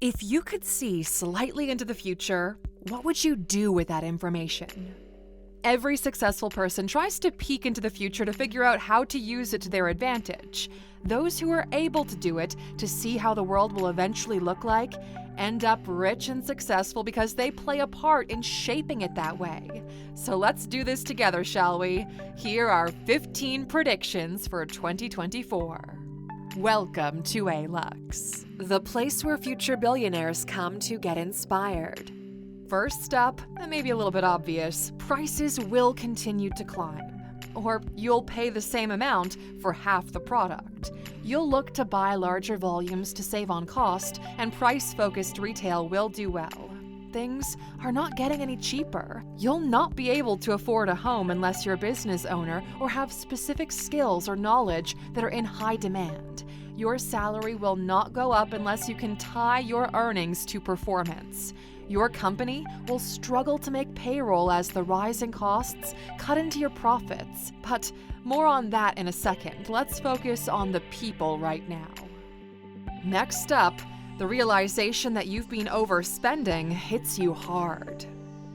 If you could see slightly into the future, what would you do with that information? Every successful person tries to peek into the future to figure out how to use it to their advantage. Those who are able to do it, to see how the world will eventually look like, end up rich and successful because they play a part in shaping it that way. So let's do this together, shall we? Here are 15 predictions for 2024. Welcome to Alux, the place where future billionaires come to get inspired. First up, and maybe a little bit obvious, prices will continue to climb. Or you'll pay the same amount for half the product. You'll look to buy larger volumes to save on cost, and price-focused retail will do well. Things are not getting any cheaper. You'll not be able to afford a home unless you're a business owner or have specific skills or knowledge that are in high demand. Your salary will not go up unless you can tie your earnings to performance. Your company will struggle to make payroll as the rising costs cut into your profits. But more on that in a second. Let's focus on the people right now. Next up, the realization that you've been overspending hits you hard.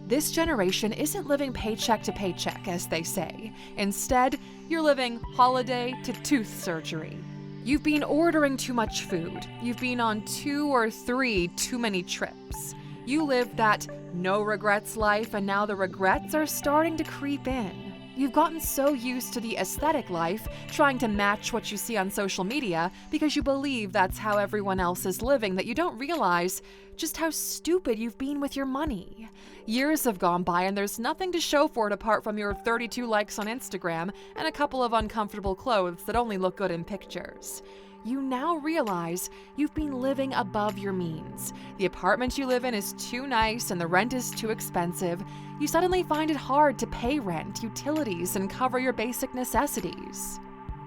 This generation isn't living paycheck to paycheck, as they say. Instead, you're living holiday to tooth surgery. You've been ordering too much food. You've been on 2 or 3 too many trips. You lived that no regrets life, and now the regrets are starting to creep in. You've gotten so used to the aesthetic life, trying to match what you see on social media because you believe that's how everyone else is living, that you don't realize just how stupid you've been with your money. Years have gone by and there's nothing to show for it apart from your 32 likes on Instagram and a couple of uncomfortable clothes that only look good in pictures. You now realize you've been living above your means. The apartment you live in is too nice and the rent is too expensive. You suddenly find it hard to pay rent, utilities, and cover your basic necessities.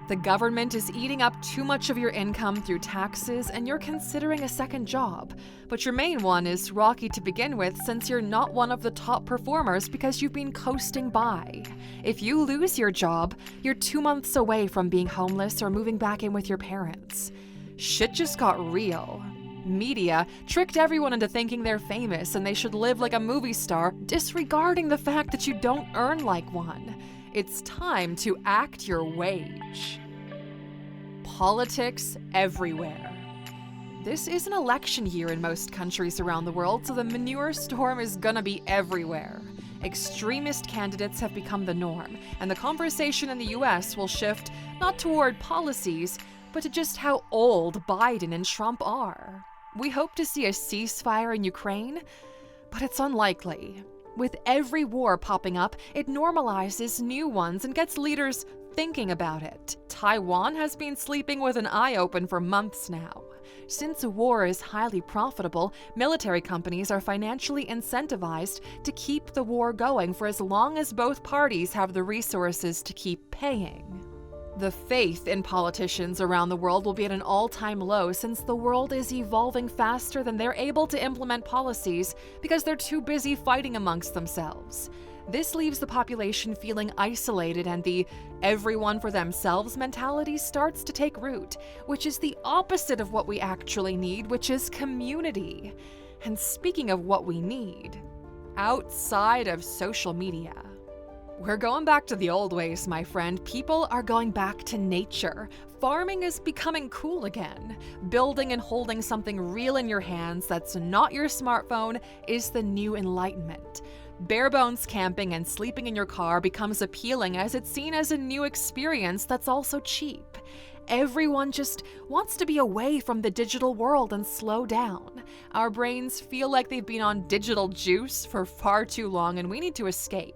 The government is eating up too much of your income through taxes, and you're considering a second job. But your main one is rocky to begin with, since you're not one of the top performers because you've been coasting by. If you lose your job, you're 2 months away from being homeless or moving back in with your parents. Shit just got real. Media tricked everyone into thinking they're famous and they should live like a movie star, disregarding the fact that you don't earn like one. It's time to act your wage. Politics everywhere. This is an election year in most countries around the world, so the manure storm is gonna be everywhere. Extremist candidates have become the norm, and the conversation in the US will shift not toward policies, but to just how old Biden and Trump are. We hope to see a ceasefire in Ukraine, but it's unlikely. With every war popping up, it normalizes new ones and gets leaders thinking about it. Taiwan has been sleeping with an eye open for months now. Since a war is highly profitable, military companies are financially incentivized to keep the war going for as long as both parties have the resources to keep paying. The faith in politicians around the world will be at an all-time low since the world is evolving faster than they're able to implement policies because they're too busy fighting amongst themselves. This leaves the population feeling isolated, and the everyone for themselves mentality starts to take root, which is the opposite of what we actually need, which is community. And speaking of what we need, outside of social media, we're going back to the old ways, my friend. People are going back to nature. Farming is becoming cool again. Building and holding something real in your hands that's not your smartphone is the new enlightenment. Bare-bones camping and sleeping in your car becomes appealing as it's seen as a new experience that's also cheap. Everyone just wants to be away from the digital world and slow down. Our brains feel like they've been on digital juice for far too long, and we need to escape.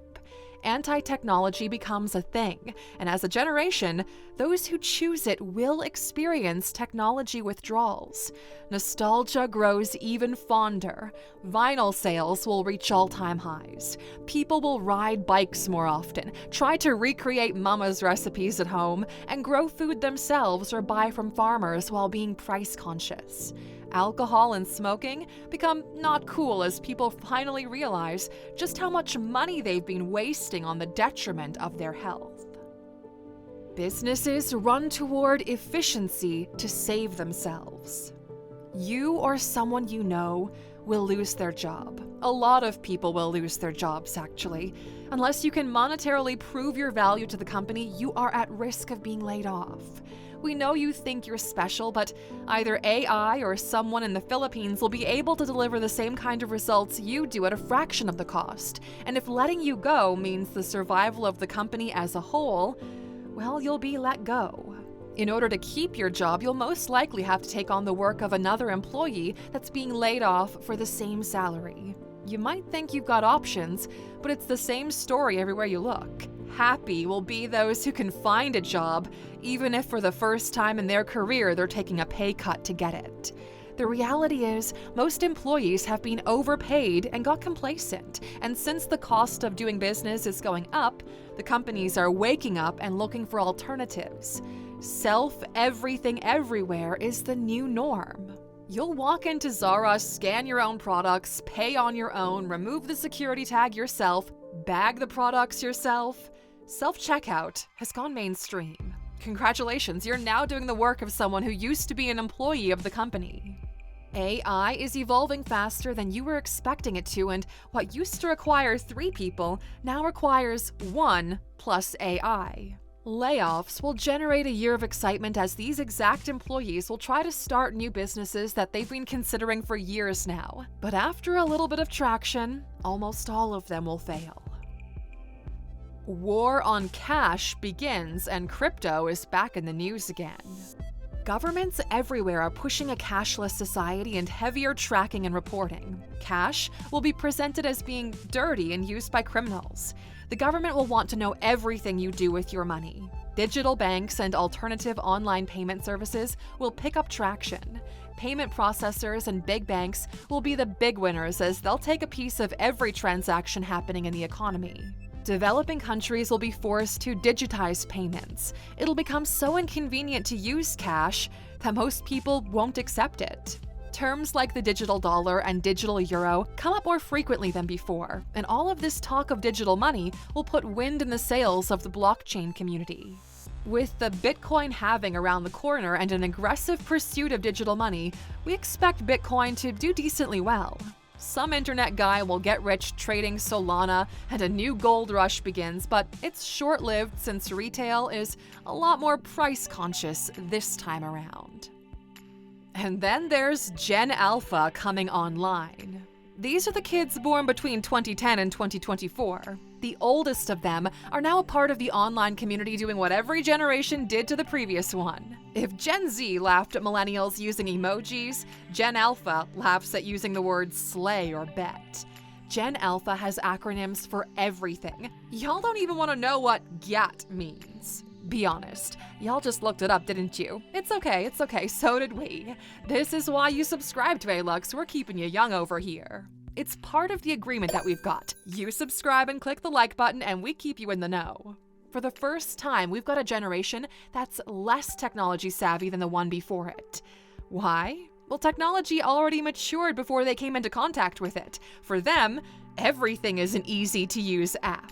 Anti-technology becomes a thing, and as a generation, those who choose it will experience technology withdrawals. Nostalgia grows even fonder. Vinyl sales will reach all-time highs. People will ride bikes more often, try to recreate mama's recipes at home, and grow food themselves or buy from farmers while being price-conscious. Alcohol and smoking become not cool as people finally realize just how much money they've been wasting on the detriment of their health. Businesses run toward efficiency to save themselves. You or someone you know will lose their job. A lot of people will lose their jobs, actually. Unless you can monetarily prove your value to the company, you are at risk of being laid off. We know you think you're special, but either AI or someone in the Philippines will be able to deliver the same kind of results you do at a fraction of the cost. And if letting you go means the survival of the company as a whole, well, you'll be let go. In order to keep your job, you'll most likely have to take on the work of another employee that's being laid off for the same salary. You might think you've got options, but it's the same story everywhere you look. Happy will be those who can find a job, even if for the first time in their career they're taking a pay cut to get it. The reality is, most employees have been overpaid and got complacent, and since the cost of doing business is going up, the companies are waking up and looking for alternatives. Self-everything everywhere is the new norm. You'll walk into Zara, scan your own products, pay on your own, remove the security tag yourself, bag the products yourself. Self-checkout has gone mainstream. Congratulations, you're now doing the work of someone who used to be an employee of the company. AI is evolving faster than you were expecting it to, and what used to require 3 people now requires 1 plus AI. Layoffs will generate a year of excitement as these exact employees will try to start new businesses that they've been considering for years now. But after a little bit of traction, almost all of them will fail. War on cash begins and crypto is back in the news again. Governments everywhere are pushing a cashless society and heavier tracking and reporting. Cash will be presented as being dirty and used by criminals. The government will want to know everything you do with your money. Digital banks and alternative online payment services will pick up traction. Payment processors and big banks will be the big winners as they'll take a piece of every transaction happening in the economy. Developing countries will be forced to digitize payments. It'll become so inconvenient to use cash that most people won't accept it. Terms like the digital dollar and digital euro come up more frequently than before, and all of this talk of digital money will put wind in the sails of the blockchain community. With the Bitcoin halving around the corner and an aggressive pursuit of digital money, we expect Bitcoin to do decently well. Some internet guy will get rich trading Solana and a new gold rush begins, but it's short-lived since retail is a lot more price conscious this time around. And then there's Gen Alpha coming online. These are the kids born between 2010 and 2024. The oldest of them are now a part of the online community doing what every generation did to the previous one. If Gen Z laughed at millennials using emojis, Gen Alpha laughs at using the words slay or bet. Gen Alpha has acronyms for everything. Y'all don't even want to know what GAT means. Be honest, y'all just looked it up, didn't you? It's okay, so did we. This is why you subscribe to Alux, we're keeping you young over here. It's part of the agreement that we've got. You subscribe and click the like button and we keep you in the know. For the first time, we've got a generation that's less technology savvy than the one before it. Why? Well, technology already matured before they came into contact with it. For them, everything is an easy-to-use app.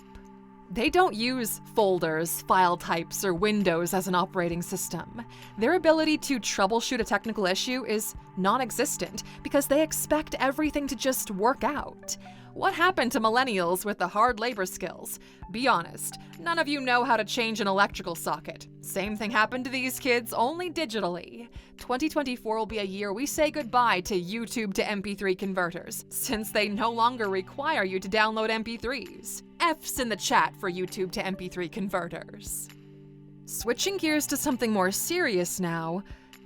They don't use folders, file types, or Windows as an operating system. Their ability to troubleshoot a technical issue is non-existent because they expect everything to just work out. What happened to millennials with the hard labor skills? Be honest, none of you know how to change an electrical socket. Same thing happened to these kids, only digitally. 2024 will be a year we say goodbye to YouTube to MP3 converters, since they no longer require you to download MP3s. F's in the chat for YouTube to MP3 converters. Switching gears to something more serious now,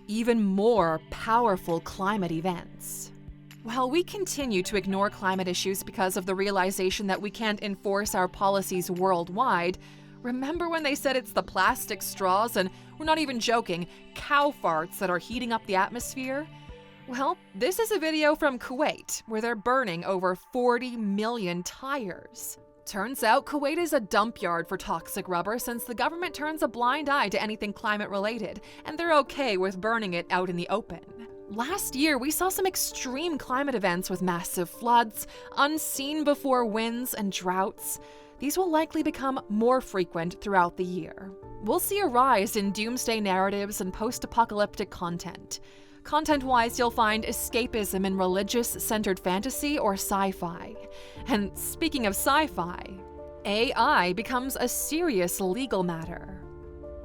even more powerful climate events. While we continue to ignore climate issues because of the realization that we can't enforce our policies worldwide, remember when they said it's the plastic straws and, we're not even joking, cow farts that are heating up the atmosphere? Well, this is a video from Kuwait, where they're burning over 40 million tires. Turns out Kuwait is a dump yard for toxic rubber since the government turns a blind eye to anything climate-related, and they're okay with burning it out in the open. Last year, we saw some extreme climate events with massive floods, unseen-before winds, and droughts. These will likely become more frequent throughout the year. We'll see a rise in doomsday narratives and post-apocalyptic content. Content-wise, you'll find escapism in religious-centered fantasy or sci-fi. And speaking of sci-fi, AI becomes a serious legal matter.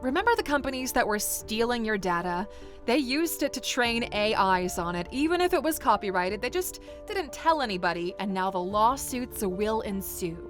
Remember the companies that were stealing your data? They used it to train AIs on it, even if it was copyrighted. They just didn't tell anybody, and now the lawsuits will ensue.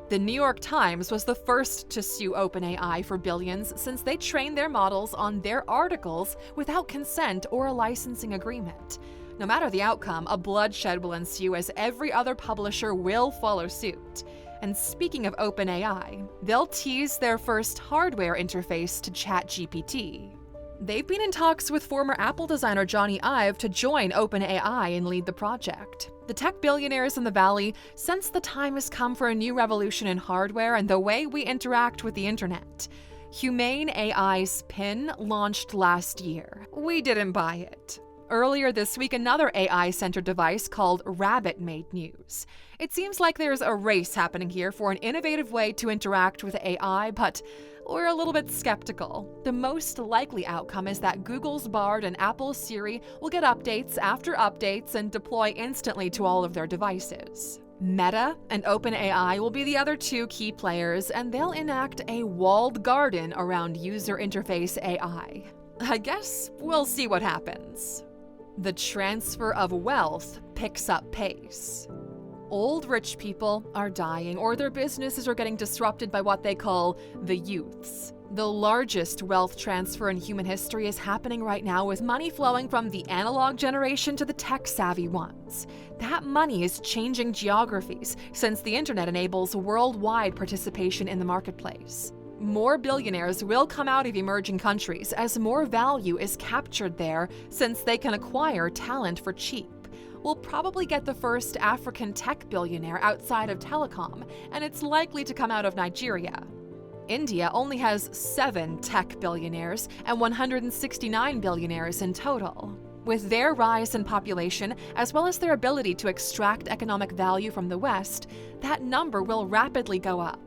The New York Times was the first to sue OpenAI for billions since they trained their models on their articles without consent or a licensing agreement. No matter the outcome, a bloodshed will ensue as every other publisher will follow suit. And speaking of OpenAI, they'll tease their first hardware interface to ChatGPT. They've been in talks with former Apple designer Johnny Ive to join OpenAI and lead the project. The tech billionaires in the Valley sense the time has come for a new revolution in hardware and the way we interact with the internet. Humane AI's PIN launched last year. We didn't buy it. Earlier this week, another AI-centered device called Rabbit made news. It seems like there's a race happening here for an innovative way to interact with AI, but we're a little bit skeptical. The most likely outcome is that Google's Bard and Apple's Siri will get updates after updates and deploy instantly to all of their devices. Meta and OpenAI will be the other two key players, and they'll enact a walled garden around user interface AI. I guess we'll see what happens. The transfer of wealth picks up pace. Old rich people are dying, or their businesses are getting disrupted by what they call the youths. The largest wealth transfer in human history is happening right now, with money flowing from the analog generation to the tech-savvy ones. That money is changing geographies, since the internet enables worldwide participation in the marketplace. More billionaires will come out of emerging countries as more value is captured there, since they can acquire talent for cheap. We'll probably get the first African tech billionaire outside of telecom, and it's likely to come out of Nigeria. India only has 7 tech billionaires and 169 billionaires in total. With their rise in population, as well as their ability to extract economic value from the West, that number will rapidly go up.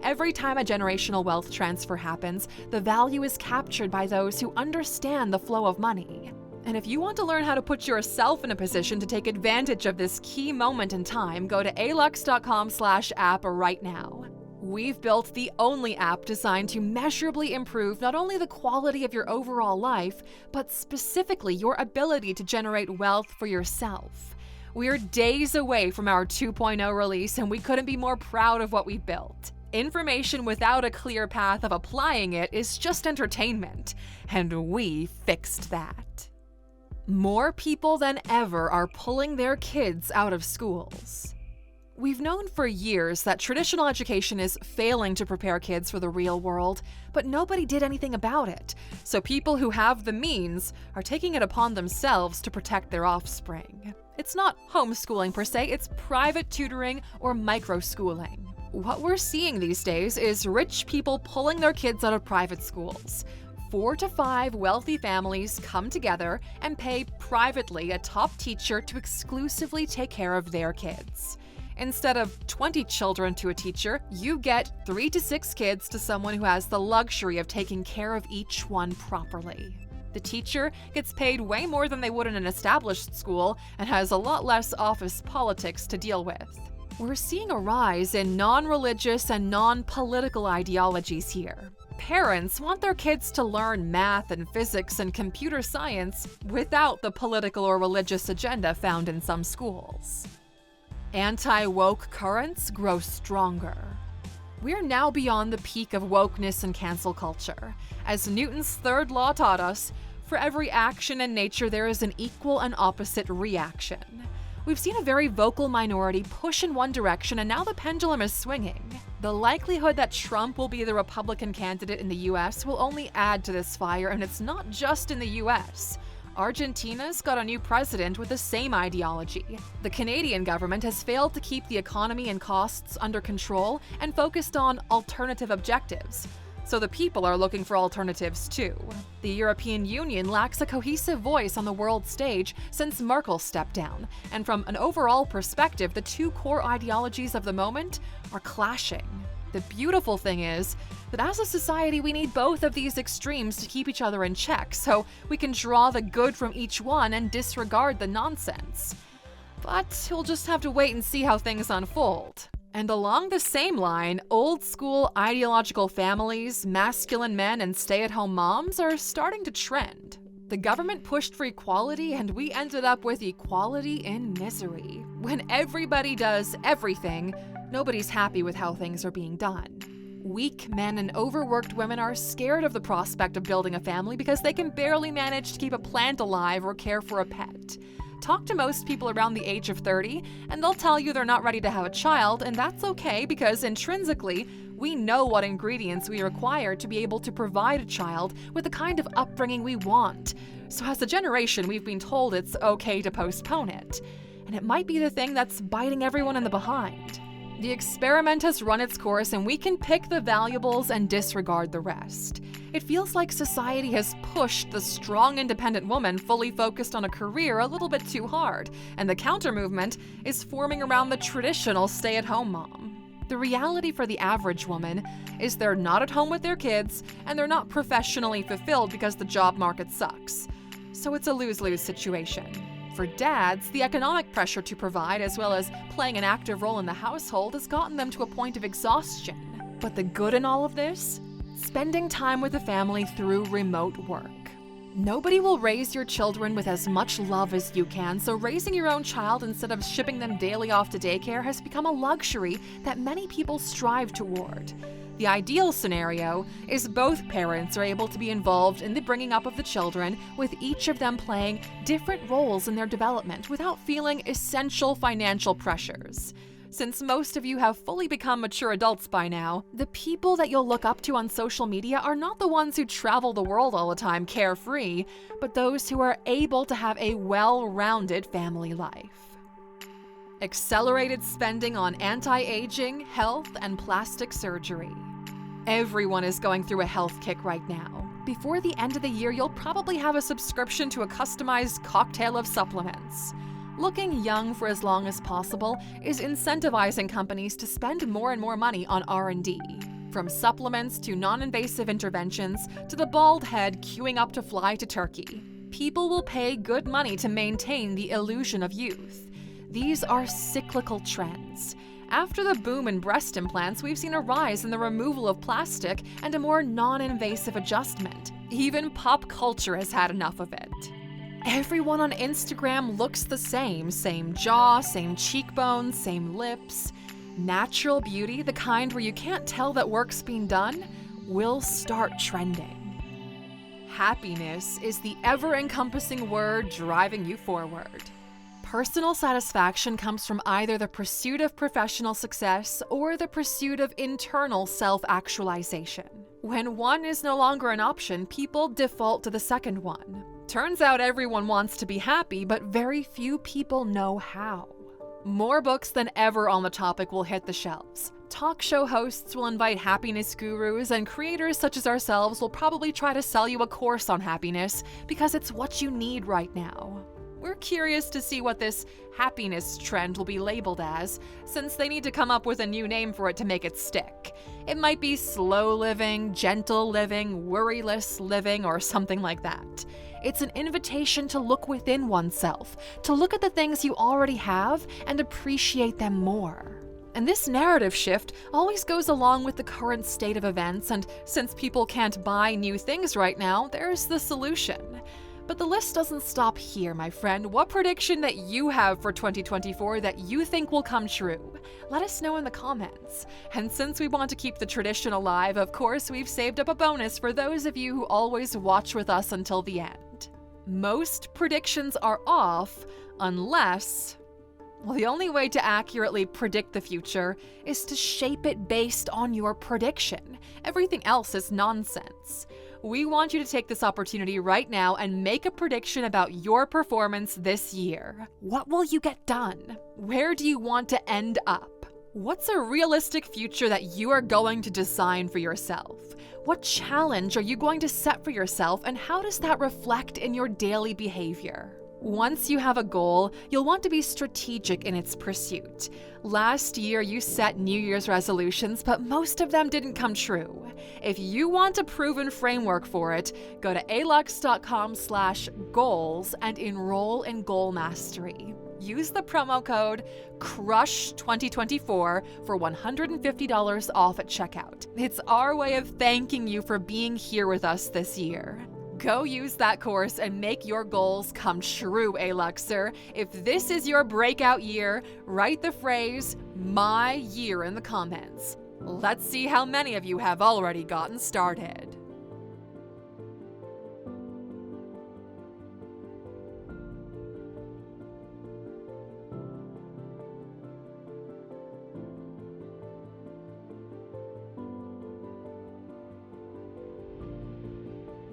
Every time a generational wealth transfer happens, the value is captured by those who understand the flow of money. And if you want to learn how to put yourself in a position to take advantage of this key moment in time, go to Alux.com/app right now. We've built the only app designed to measurably improve not only the quality of your overall life, but specifically your ability to generate wealth for yourself. We're days away from our 2.0 release, and we couldn't be more proud of what we've built. Information without a clear path of applying it is just entertainment, and we fixed that. More people than ever are pulling their kids out of schools. We've known for years that traditional education is failing to prepare kids for the real world, but nobody did anything about it. So people who have the means are taking it upon themselves to protect their offspring. It's not homeschooling per se, it's private tutoring or microschooling. What we're seeing these days is rich people pulling their kids out of private schools. 4 to 5 wealthy families come together and pay privately a top teacher to exclusively take care of their kids. Instead of 20 children to a teacher, you get 3 to 6 kids to someone who has the luxury of taking care of each one properly. The teacher gets paid way more than they would in an established school and has a lot less office politics to deal with. We're seeing a rise in non-religious and non-political ideologies here. Parents want their kids to learn math and physics and computer science without the political or religious agenda found in some schools. Anti-woke currents grow stronger. We're now beyond the peak of wokeness and cancel culture. As Newton's third law taught us, for every action in nature there is an equal and opposite reaction. We've seen a very vocal minority push in one direction, and now the pendulum is swinging. The likelihood that Trump will be the Republican candidate in the US will only add to this fire, and it's not just in the US. Argentina's got a new president with the same ideology. The Canadian government has failed to keep the economy and costs under control and focused on alternative objectives. So the people are looking for alternatives too. The European Union lacks a cohesive voice on the world stage since Merkel stepped down, and from an overall perspective, the two core ideologies of the moment are clashing. The beautiful thing is that as a society, we need both of these extremes to keep each other in check, so we can draw the good from each one and disregard the nonsense. But you'll just have to wait and see how things unfold. And along the same line, old-school ideological families, masculine men, and stay-at-home moms are starting to trend. The government pushed for equality, and we ended up with equality in misery. When everybody does everything, nobody's happy with how things are being done. Weak men and overworked women are scared of the prospect of building a family because they can barely manage to keep a plant alive or care for a pet. Talk to most people around the age of 30, and they'll tell you they're not ready to have a child, and that's okay because intrinsically, we know what ingredients we require to be able to provide a child with the kind of upbringing we want. So as a generation, we've been told it's okay to postpone it. And it might be the thing that's biting everyone in the behind. The experiment has run its course, and we can pick the valuables and disregard the rest. It feels like society has pushed the strong, independent woman fully focused on a career a little bit too hard, and the counter-movement is forming around the traditional stay-at-home mom. The reality for the average woman is they're not at home with their kids, and they're not professionally fulfilled because the job market sucks. So it's a lose-lose situation. For dads, the economic pressure to provide, as well as playing an active role in the household, has gotten them to a point of exhaustion. But the good in all of this? Spending time with the family through remote work. Nobody will raise your children with as much love as you can, so raising your own child instead of shipping them daily off to daycare has become a luxury that many people strive toward. The ideal scenario is both parents are able to be involved in the bringing up of the children, with each of them playing different roles in their development without feeling essential financial pressures. Since most of you have fully become mature adults by now, the people that you'll look up to on social media are not the ones who travel the world all the time carefree, but those who are able to have a well-rounded family life. Accelerated spending on anti-aging, health, and plastic surgery. Everyone is going through a health kick right now. Before the end of the year, you'll probably have a subscription to a customized cocktail of supplements. Looking young for as long as possible is incentivizing companies to spend more and more money on R&D. From supplements to non-invasive interventions to the bald head queuing up to fly to Turkey. People will pay good money to maintain the illusion of youth. These are cyclical trends. After the boom in breast implants, we've seen a rise in the removal of plastic and a more non-invasive adjustment. Even pop culture has had enough of it. Everyone on Instagram looks the same jaw, same cheekbones, same lips. Natural beauty, the kind where you can't tell that work's being done, will start trending. Happiness is the ever-encompassing word driving you forward. Personal satisfaction comes from either the pursuit of professional success or the pursuit of internal self-actualization. When one is no longer an option, people default to the second one. Turns out everyone wants to be happy, but very few people know how. More books than ever on the topic will hit the shelves. Talk show hosts will invite happiness gurus, and creators such as ourselves will probably try to sell you a course on happiness because it's what you need right now. We're curious to see what this happiness trend will be labeled as, since they need to come up with a new name for it to make it stick. It might be slow living, gentle living, worryless living, or something like that. It's an invitation to look within oneself, to look at the things you already have and appreciate them more. And this narrative shift always goes along with the current state of events, and since people can't buy new things right now, there's the solution. But the list doesn't stop here, my friend. What prediction that you have for 2024 that you think will come true? Let us know in the comments. And since we want to keep the tradition alive, of course, we've saved up a bonus for those of you who always watch with us until the end. Most predictions are off unless... Well, the only way to accurately predict the future is to shape it based on your prediction. Everything else is nonsense. We want you to take this opportunity right now and make a prediction about your performance this year. What will you get done? Where do you want to end up? What's a realistic future that you are going to design for yourself? What challenge are you going to set for yourself, and how does that reflect in your daily behavior? Once you have a goal, you'll want to be strategic in its pursuit. Last year, you set New Year's resolutions, but most of them didn't come true. If you want a proven framework for it, go to Alux.com/goals and enroll in Goal Mastery. Use the promo code CRUSH2024 for $150 off at checkout. It's our way of thanking you for being here with us this year. Go use that course and make your goals come true, Aluxer. If this is your breakout year, write the phrase, "my year" in the comments. Let's see how many of you have already gotten started.